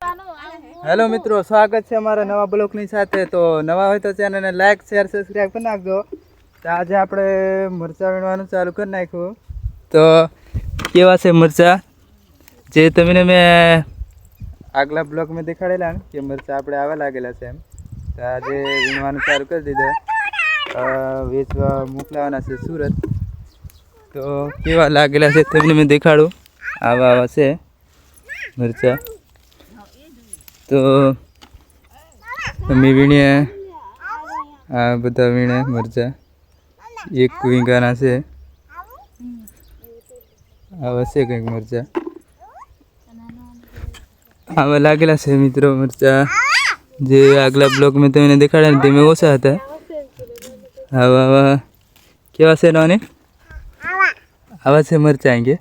Hello मित्रों, स्वागत है अमारा नवा ब्लॉगनी साथे। तो नवा हो तो चैनल ने लाइक शेर सब्सक्राइब कर नाखजो। तो आज आपणे मरचा वीणवानुं चालू कर नाख्युं। तो केवा छे मरचा जे तमने मैं आगला ब्लॉग में देखाड़ेला कि मरचा आपणे आवा लागेला छे एम। तो आज वीणवानुं चालू कर दीधुं। वेचवा मोकलावाना छे सूरत। तो केवा लागेला छे तमने मैं देखाड़ुं। आवा आवा छे मरचा। तो अमी वीणे आ बधा वीणे मरचा एक वींगाना छे। आवा छे कंईक मरचा आवा लागेला छे मित्रों। मरचा जे आगला ब्लॉग में तमने देखाड्या ने तेमां ओछा हता। आवा आवा केवा छे नानी? आवा छे मरचा आंगे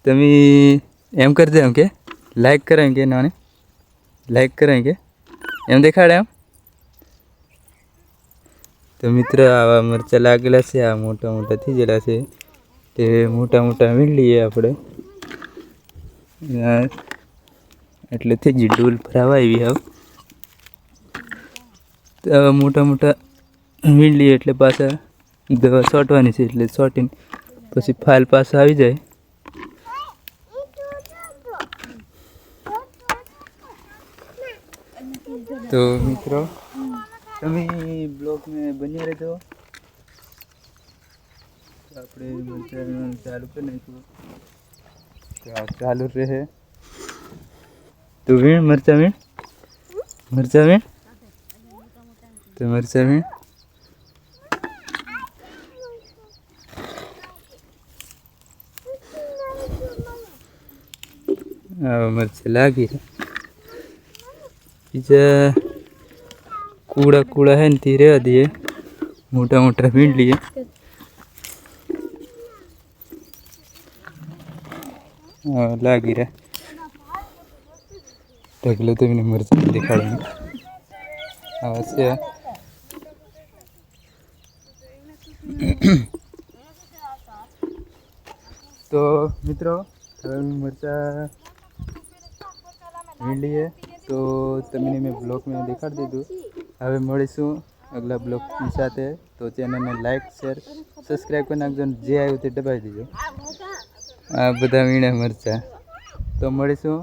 तमी एम कर दे के लाइक करेंगे नानी, लाइक करेंगे एम देखाड़े एम। तो मित्र आवा मरचा लागेला छे। आ मोटा मोटा थी गेला छे ते मोटा मोटा वीण लीए आपणे। એટલે થઈ ગઈ ડોલ ભરાવા આવી હવે। તો મોટા મોટા વીણ લઈએ એટલે પાછા દવા છોટવાની છે એટલે છોટીને પછી ફાઇલ પાછા આવી જાય। तो मित्रों તમે બ્લોગ में બન્યા રહેજો। આપણે મરચાં ચાલુ કરી નાખ્યું તો ચાલુ રહે। तो वीण मरचा वीण मरचा वीण तो मरचा वीण मरचा लागी बीजा कूड़ा कूड़ा है ती रेवा दिए। मोटा मोटा वीण लिए लागी रहा ढगलो तो मैंने मरचा दिखाड़ा अवश्य। तो मित्रों हवे मरचा वीण लिए तो तमने मैं ब्लॉग में देखाड़ दीधुं। हवे मळीशुं अगला ब्लॉग ની સાથે। तो चैनल ने लाइक शेर सब्सक्राइब कर नाखजो। जे आव्युं ते दबावी दीजो। आ बधा वीणा मरचा तो मळीशुं।